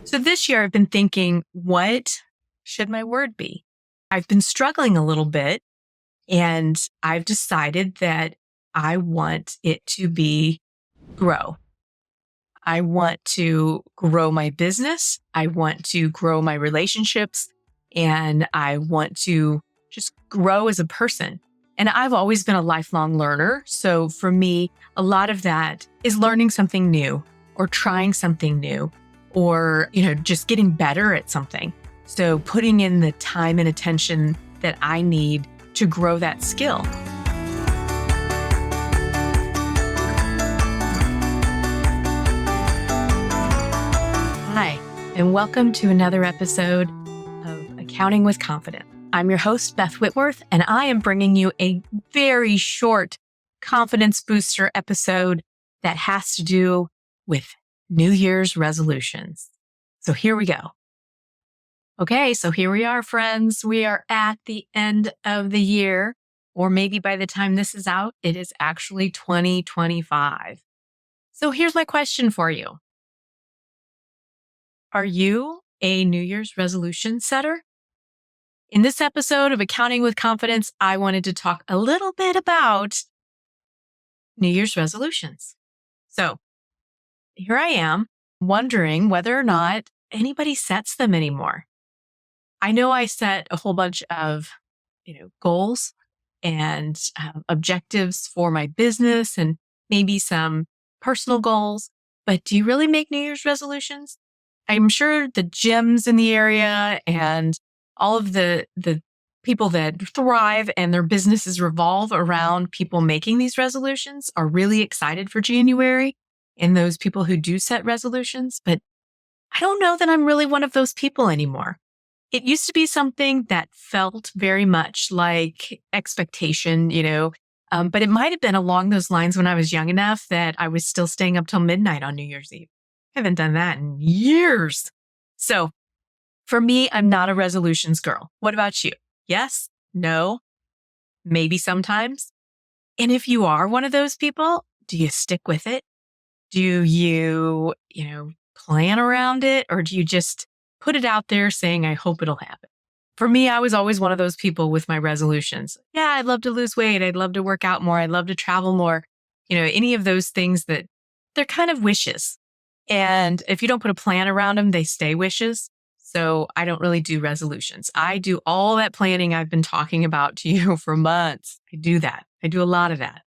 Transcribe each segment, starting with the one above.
So this year I've been thinking, what should my word be? I've been struggling a little bit and I've decided that I want it to be grow. I want to grow my business. I want to grow my relationships and I want to just grow as a person. And I've always been a lifelong learner. So for me, a lot of that is learning something new or trying something new or, just getting better at something. So putting in the time and attention that I need to grow that skill. Hi, and welcome to another episode of Accounting with Confidence. I'm your host, Beth Whitworth, and I am bringing you a very short confidence booster episode that has to do with New Year's resolutions. So here we go. Okay, so here we are, friends. We are at the end of the year, or maybe by the time this is out, it is actually 2025. So here's my question for you. Are you a New Year's resolution setter? In this episode of Accounting with Confidence, I wanted to talk a little bit about New Year's resolutions. So here I am wondering whether or not anybody sets them anymore. I know I set a whole bunch of, goals and objectives for my business and maybe some personal goals, but do you really make New Year's resolutions? I'm sure the gyms in the area and all of the people that thrive and their businesses revolve around people making these resolutions are really excited for January and those people who do set resolutions. But I don't know that I'm really one of those people anymore. It used to be something that felt very much like expectation, but it might have been along those lines when I was young enough that I was still staying up till midnight on New Year's Eve. I haven't done that in years. So for me, I'm not a resolutions girl. What about you? Yes? No? Maybe sometimes? And if you are one of those people, do you stick with it? Do you, plan around it? Or do you just put it out there saying, I hope it'll happen? For me, I was always one of those people with my resolutions. Yeah, I'd love to lose weight. I'd love to work out more. I'd love to travel more. Any of those things that they're kind of wishes. And if you don't put a plan around them, they stay wishes. So I don't really do resolutions. I do all that planning I've been talking about to you for months. I do that. I do a lot of that.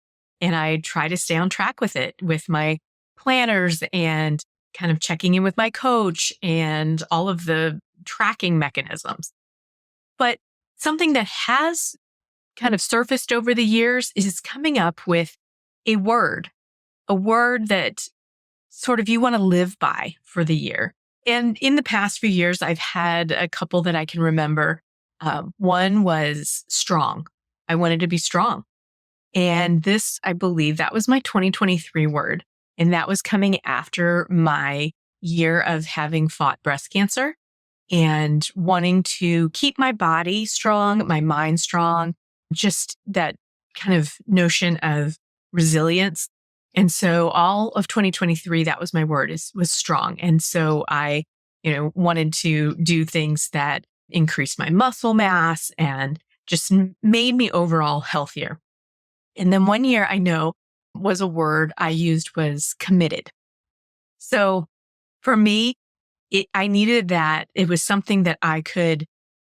And I try to stay on track with it with my planners and kind of checking in with my coach and all of the tracking mechanisms. But something that has kind of surfaced over the years is coming up with a word that sort of you want to live by for the year. And in the past few years, I've had a couple that I can remember. One was strong. I wanted to be strong. And this, I believe that was my 2023 word. And that was coming after my year of having fought breast cancer and wanting to keep my body strong, my mind strong, just that kind of notion of resilience. And so all of 2023, that was my word, was strong. And so I, wanted to do things that increased my muscle mass and just made me overall healthier. And then one year I know was a word I used was committed. So for me, I needed that. It was something that I could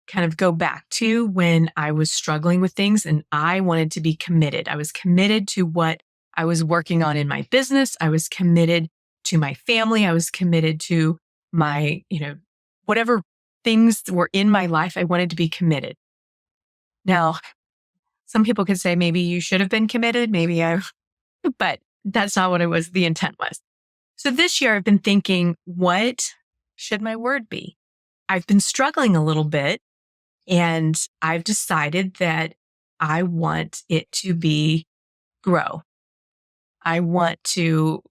kind of go back to when I was struggling with things and I wanted to be committed. I was committed to what I was working on in my business. I was committed to my family. I was committed to my, whatever things were in my life, I wanted to be committed. Now, some people could say maybe you should have been committed. But that's not what the intent was. So this year I've been thinking, what should my word be? I've been struggling a little bit and I've decided that I want it to be grow. I want to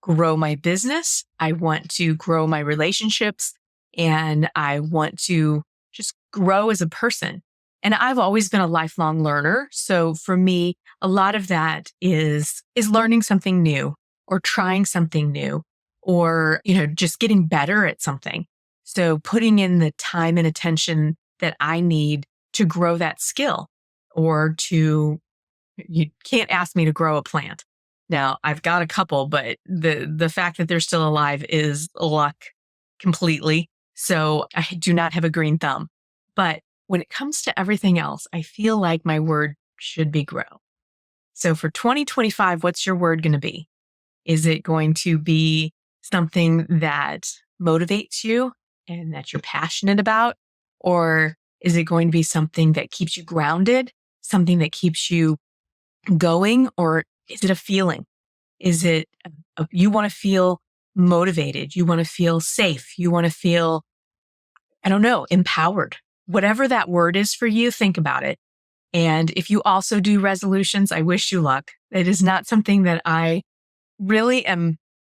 grow my business. I want to grow my relationships and I want to just grow as a person. And I've always been a lifelong learner. So for me, a lot of that is learning something new or trying something new or, just getting better at something. So putting in the time and attention that I need to grow that skill or you can't ask me to grow a plant. Now, I've got a couple, but the fact that they're still alive is luck completely. So I do not have a green thumb. But when it comes to everything else, I feel like my word should be grow. So for 2025, what's your word going to be? Is it going to be something that motivates you and that you're passionate about? Or is it going to be something that keeps you grounded, something that keeps you going? Or is it a feeling? Is it you want to feel motivated? You want to feel safe? You want to feel, I don't know, empowered? Whatever that word is for you, think about it. And if you also do resolutions, I wish you luck. It is not something that I really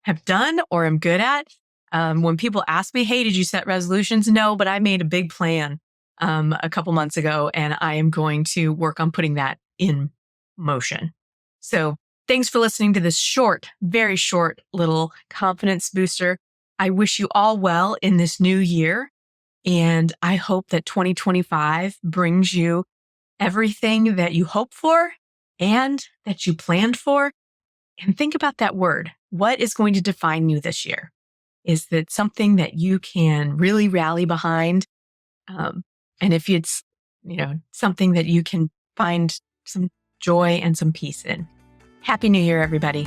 have done or am good at. When people ask me, hey, did you set resolutions? No, but I made a big plan a couple months ago, and I am going to work on putting that in motion. So thanks for listening to this very short little confidence booster. I wish you all well in this new year. And I hope that 2025 brings you everything that you hope for and that you planned for. And think about that word. What is going to define you this year? Is that something that you can really rally behind? And if it's, something that you can find some joy and some peace in. Happy New Year, everybody.